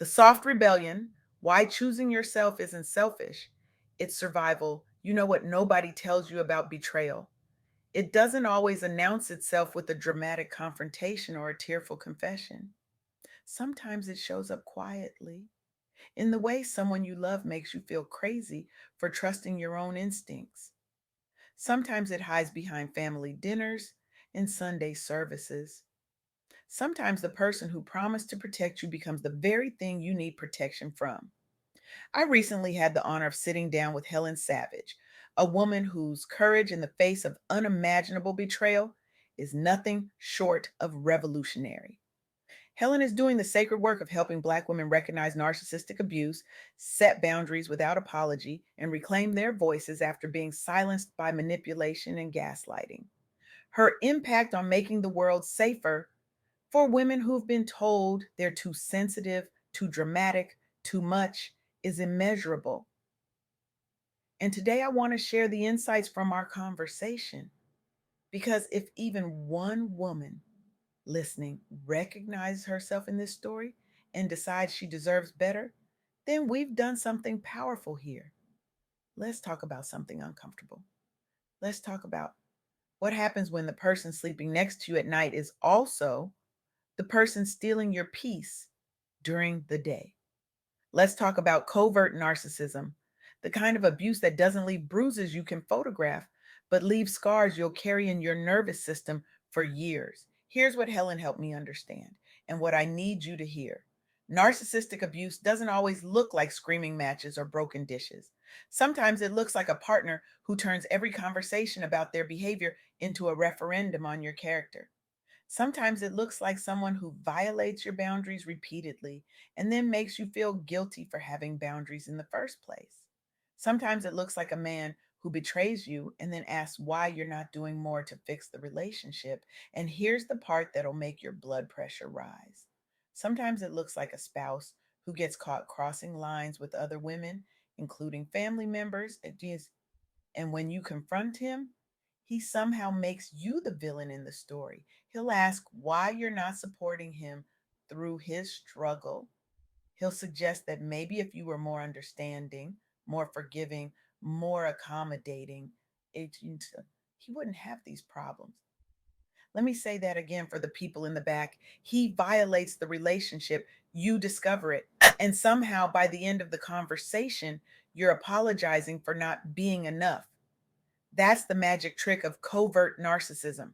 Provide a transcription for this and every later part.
The soft rebellion, why choosing yourself isn't selfish, it's survival. You know what nobody tells you about betrayal. It doesn't always announce itself with a dramatic confrontation or a tearful confession. Sometimes it shows up quietly in the way someone you love makes you feel crazy for trusting your own instincts. Sometimes it hides behind family dinners and Sunday services. Sometimes the person who promised to protect you becomes the very thing you need protection from. I recently had the honor of sitting down with Helen Savage, a woman whose courage in the face of unimaginable betrayal is nothing short of revolutionary. Helen is doing the sacred work of helping Black women recognize narcissistic abuse, set boundaries without apology, and reclaim their voices after being silenced by manipulation and gaslighting. Her impact on making the world safer for women who've been told they're too sensitive, too dramatic, too much is immeasurable. And today I want to share the insights from our conversation because if even one woman listening recognizes herself in this story and decides she deserves better, then we've done something powerful here. Let's talk about something uncomfortable. Let's talk about what happens when the person sleeping next to you at night is also the person stealing your peace during the day. Let's talk about covert narcissism, the kind of abuse that doesn't leave bruises you can photograph, but leaves scars you'll carry in your nervous system for years. Here's what Helen helped me understand and what I need you to hear. Narcissistic abuse doesn't always look like screaming matches or broken dishes. Sometimes it looks like a partner who turns every conversation about their behavior into a referendum on your character. Sometimes it looks like someone who violates your boundaries repeatedly and then makes you feel guilty for having boundaries in the first place. Sometimes it looks like a man who betrays you and then asks why you're not doing more to fix the relationship. And here's the part that'll make your blood pressure rise. Sometimes it looks like a spouse who gets caught crossing lines with other women, including family members, and when you confront him, he somehow makes you the villain in the story. He'll ask why you're not supporting him through his struggle. He'll suggest that maybe if you were more understanding, more forgiving, more accommodating, it, he wouldn't have these problems. Let me say that again for the people in the back. He violates the relationship. You discover it. And somehow by the end of the conversation, you're apologizing for not being enough. That's the magic trick of covert narcissism.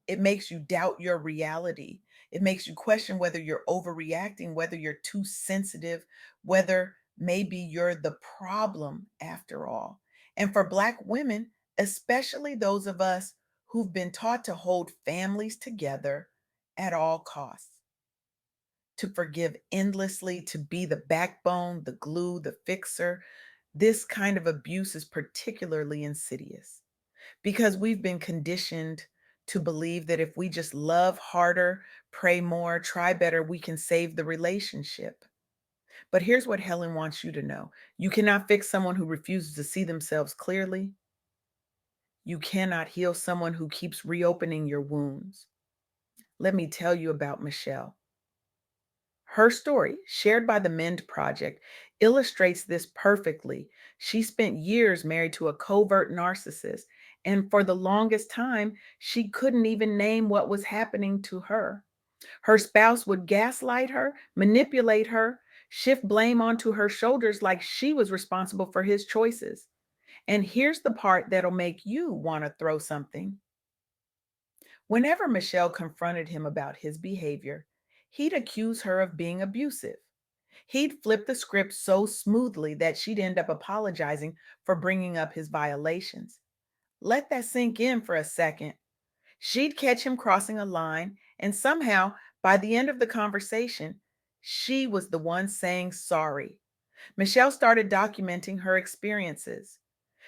It makes you doubt your reality. It makes you question whether you're overreacting, whether you're too sensitive, whether maybe you're the problem after all. And for Black women, especially those of us who've been taught to hold families together at all costs, to forgive endlessly, to be the backbone, the glue, the fixer, this kind of abuse is particularly insidious because we've been conditioned to believe that if we just love harder, pray more, try better, we can save the relationship. But here's what Helen wants you to know: you cannot fix someone who refuses to see themselves clearly. You cannot heal someone who keeps reopening your wounds. Let me tell you about Michelle. Her story, shared by the Mend Project, illustrates this perfectly. She spent years married to a covert narcissist, and for the longest time, she couldn't even name what was happening to her. Her spouse would gaslight her, manipulate her, shift blame onto her shoulders like she was responsible for his choices. And here's the part that'll make you want to throw something. Whenever Michelle confronted him about his behavior, he'd accuse her of being abusive. He'd flip the script so smoothly that she'd end up apologizing for bringing up his violations. Let that sink in for a second. She'd catch him crossing a line, and somehow, by the end of the conversation, she was the one saying sorry. Michelle started documenting her experiences.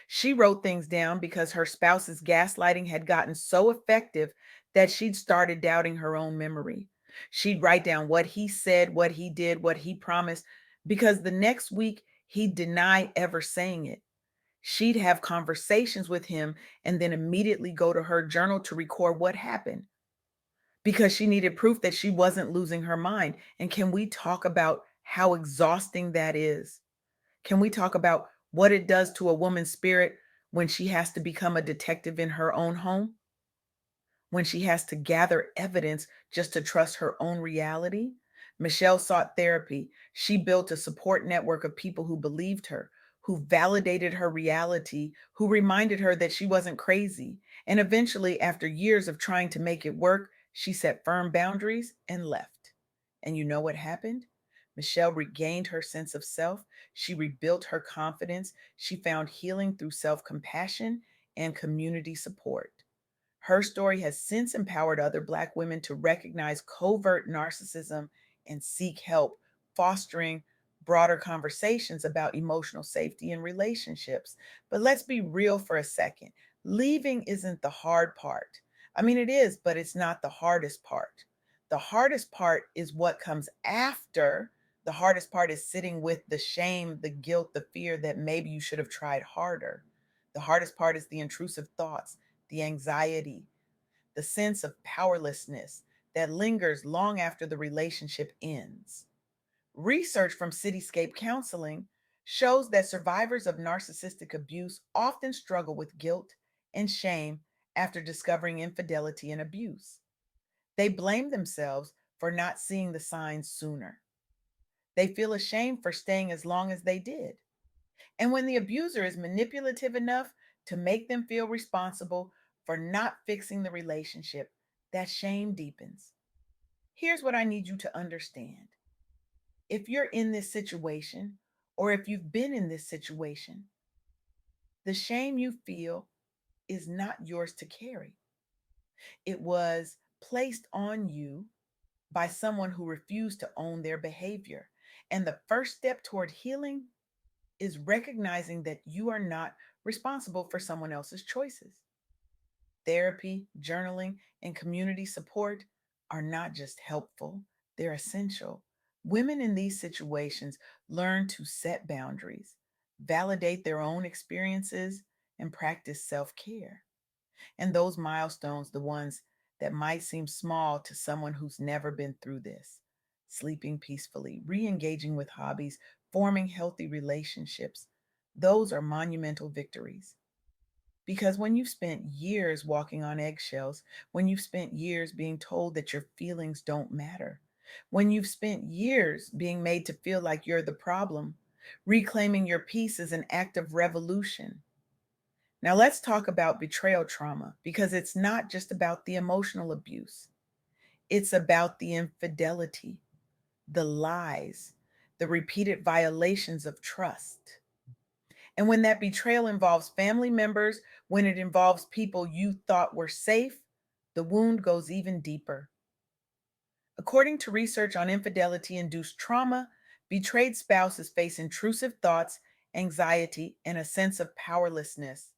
She wrote things down because her spouse's gaslighting had gotten so effective that she'd started doubting her own memory. She'd write down what he said, what he did, what he promised, because the next week he'd deny ever saying it. She'd have conversations with him and then immediately go to her journal to record what happened because she needed proof that she wasn't losing her mind. And can we talk about how exhausting that is? Can we talk about what it does to a woman's spirit when she has to become a detective in her own home? When she has to gather evidence just to trust her own reality? Michelle sought therapy. She built a support network of people who believed her, who validated her reality, who reminded her that she wasn't crazy. And eventually, after years of trying to make it work, she set firm boundaries and left. And you know what happened? Michelle regained her sense of self. She rebuilt her confidence. She found healing through self compassion and community support. Her story has since empowered other Black women to recognize covert narcissism and seek help, fostering broader conversations about emotional safety in relationships. But let's be real for a second. Leaving isn't the hard part. I mean, it is, but it's not the hardest part. The hardest part is what comes after. The hardest part is sitting with the shame, the guilt, the fear that maybe you should have tried harder. The hardest part is the intrusive thoughts, the anxiety, the sense of powerlessness that lingers long after the relationship ends. Research from Cityscape Counseling shows that survivors of narcissistic abuse often struggle with guilt and shame after discovering infidelity and abuse. They blame themselves for not seeing the signs sooner. They feel ashamed for staying as long as they did. And when the abuser is manipulative enough to make them feel responsible for not fixing the relationship, that shame deepens. Here's what I need you to understand. If you're in this situation, or if you've been in this situation, the shame you feel is not yours to carry. It was placed on you by someone who refused to own their behavior. And the first step toward healing is recognizing that you are not responsible for someone else's choices. Therapy, journaling, and community support are not just helpful, they're essential. Women in these situations learn to set boundaries, validate their own experiences, and practice self care. And those milestones, the ones that might seem small to someone who's never been through this, sleeping peacefully, re engaging with hobbies, forming healthy relationships, those are monumental victories. Because when you've spent years walking on eggshells, when you've spent years being told that your feelings don't matter, when you've spent years being made to feel like you're the problem, reclaiming your peace is an act of revolution. Now, let's talk about betrayal trauma because it's not just about the emotional abuse, it's about the infidelity, the lies, the repeated violations of trust. And when that betrayal involves family members, when it involves people you thought were safe, the wound goes even deeper. According to research on infidelity induced trauma, betrayed spouses face intrusive thoughts, anxiety, and a sense of powerlessness,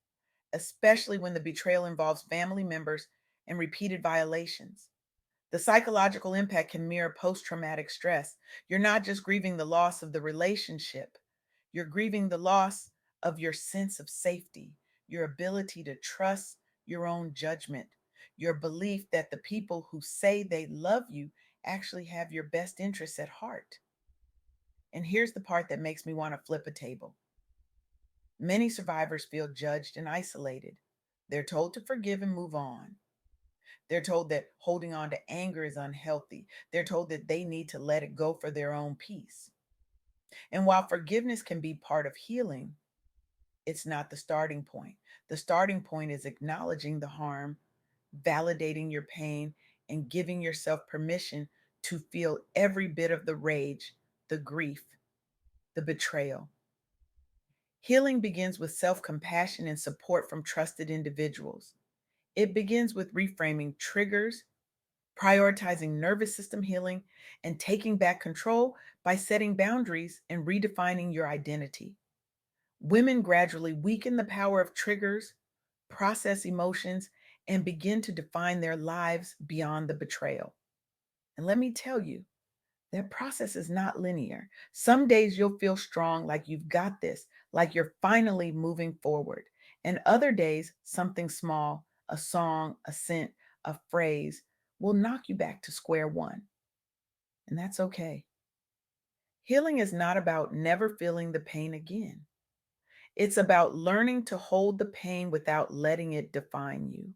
especially when the betrayal involves family members and repeated violations. The psychological impact can mirror post traumatic stress. You're not just grieving the loss of the relationship, you're grieving the loss of your sense of safety, your ability to trust your own judgment, your belief that the people who say they love you actually have your best interests at heart. And here's the part that makes me want to flip a table. Many survivors feel judged and isolated. They're told to forgive and move on. They're told that holding on to anger is unhealthy. They're told that they need to let it go for their own peace. And while forgiveness can be part of healing, it's not the starting point. The starting point is acknowledging the harm, validating your pain, and giving yourself permission to feel every bit of the rage, the grief, the betrayal. Healing begins with self compassion and support from trusted individuals. It begins with reframing triggers, prioritizing nervous system healing, and taking back control by setting boundaries and redefining your identity. Women gradually weaken the power of triggers, process emotions, and begin to define their lives beyond the betrayal. And let me tell you, that process is not linear. Some days you'll feel strong, like you've got this, like you're finally moving forward. And other days, something small, a song, a scent, a phrase, will knock you back to square one. And that's okay. Healing is not about never feeling the pain again. It's about learning to hold the pain without letting it define you.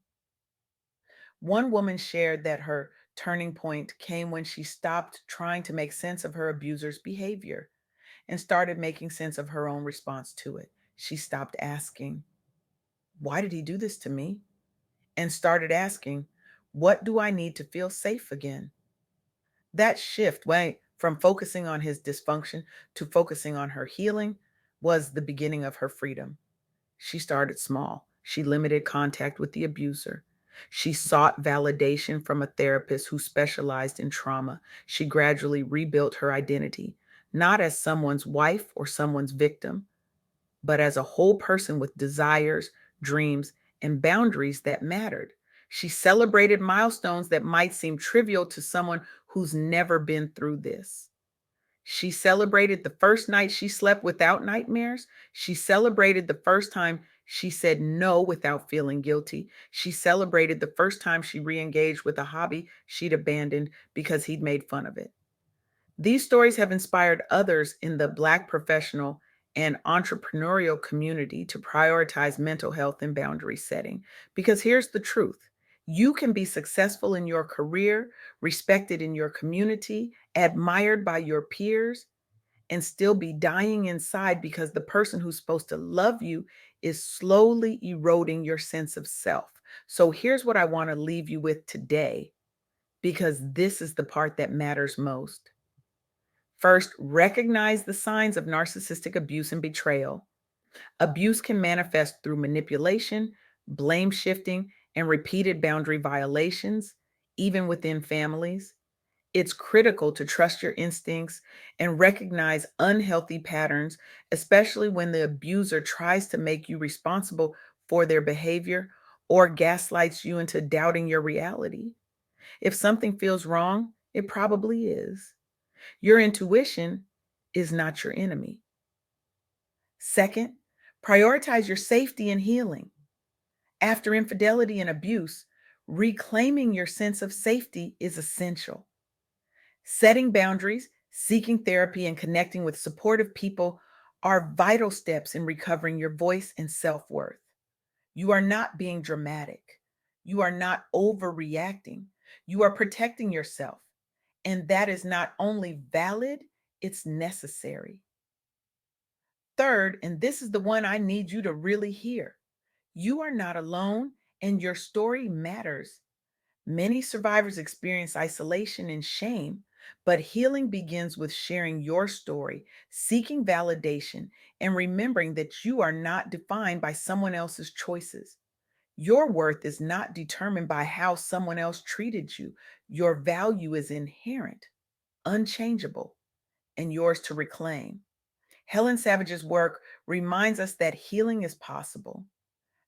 One woman shared that her turning point came when she stopped trying to make sense of her abuser's behavior and started making sense of her own response to it. She stopped asking, "Why did he do this to me?" and started asking, "What do I need to feel safe again?" That shift went from focusing on his dysfunction to focusing on her healing was the beginning of her freedom. She started small. She limited contact with the abuser. She sought validation from a therapist who specialized in trauma. She gradually rebuilt her identity, not as someone's wife or someone's victim, but as a whole person with desires, dreams, and boundaries that mattered. She celebrated milestones that might seem trivial to someone who's never been through this. She celebrated the first night she slept without nightmares. She celebrated the first time she said no without feeling guilty. She celebrated the first time she re engaged with a hobby she'd abandoned because he'd made fun of it. These stories have inspired others in the Black professional and entrepreneurial community to prioritize mental health and boundary setting. Because here's the truth: you can be successful in your career, respected in your community, admired by your peers, and still be dying inside because the person who's supposed to love you is slowly eroding your sense of self. So here's what I want to leave you with today, because this is the part that matters most. First, recognize the signs of narcissistic abuse and betrayal. Abuse can manifest through manipulation, blame shifting, and repeated boundary violations, even within families. It's critical to trust your instincts and recognize unhealthy patterns, especially when the abuser tries to make you responsible for their behavior or gaslights you into doubting your reality. If something feels wrong, it probably is. Your intuition is not your enemy. Second, prioritize your safety and healing. After infidelity and abuse, reclaiming your sense of safety is essential. Setting boundaries, seeking therapy, and connecting with supportive people are vital steps in recovering your voice and self worth. You are not being dramatic. You are not overreacting. You are protecting yourself. And that is not only valid, it's necessary. Third, and this is the one I need you to really hear: you are not alone, and your story matters. Many survivors experience isolation and shame, but healing begins with sharing your story, seeking validation, and remembering that you are not defined by someone else's choices. Your worth is not determined by how someone else treated you. Your value is inherent, unchangeable, and yours to reclaim. Helen Savage's work reminds us that healing is possible,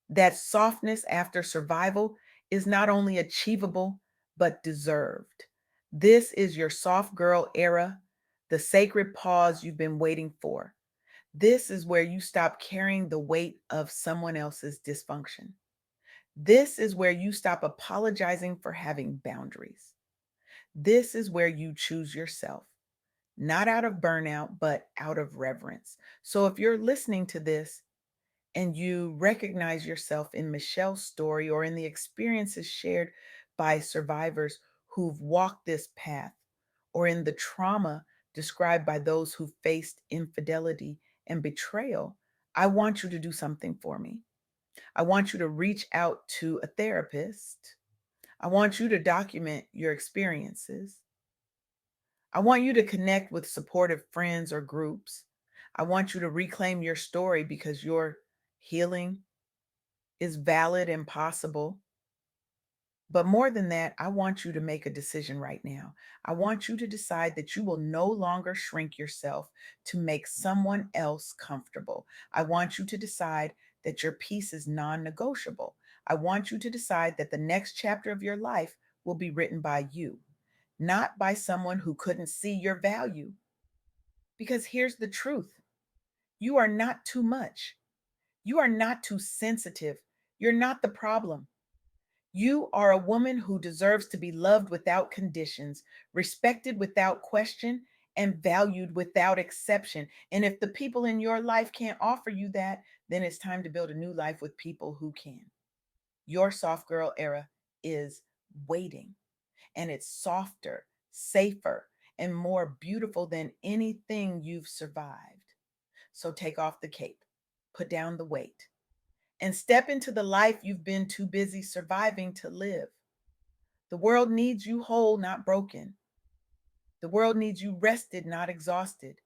that softness after survival is not only achievable, but deserved. This is your soft girl era, the sacred pause you've been waiting for. This is where you stop carrying the weight of someone else's dysfunction. This is where you stop apologizing for having boundaries. This is where you choose yourself, not out of burnout, but out of reverence. So if you're listening to this and you recognize yourself in Michelle's story or in the experiences shared by survivors who've walked this path, or in the trauma described by those who faced infidelity and betrayal, I want you to do something for me. I want you to reach out to a therapist. I want you to document your experiences. I want you to connect with supportive friends or groups. I want you to reclaim your story because your healing is valid and possible. But more than that, I want you to make a decision right now. I want you to decide that you will no longer shrink yourself to make someone else comfortable. I want you to decide that your peace is non negotiable. I want you to decide that the next chapter of your life will be written by you, not by someone who couldn't see your value. Because here's the truth: you are not too much, you are not too sensitive, you're not the problem. You are a woman who deserves to be loved without conditions, respected without question, and valued without exception. And if the people in your life can't offer you that, then it's time to build a new life with people who can. Your soft girl era is waiting, and it's softer, safer, and more beautiful than anything you've survived. So take off the cape, put down the weight, and step into the life you've been too busy surviving to live. The world needs you whole, not broken. The world needs you rested, not exhausted.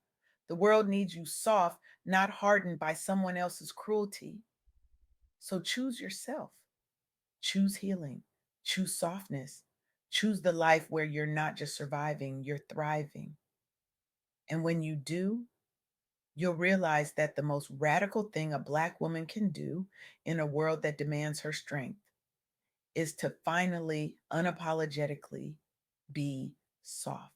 The world needs you soft, not hardened by someone else's cruelty. So choose yourself. Choose healing. Choose softness. Choose the life where you're not just surviving, you're thriving. And when you do, you'll realize that the most radical thing a Black woman can do in a world that demands her strength is to finally, unapologetically be soft.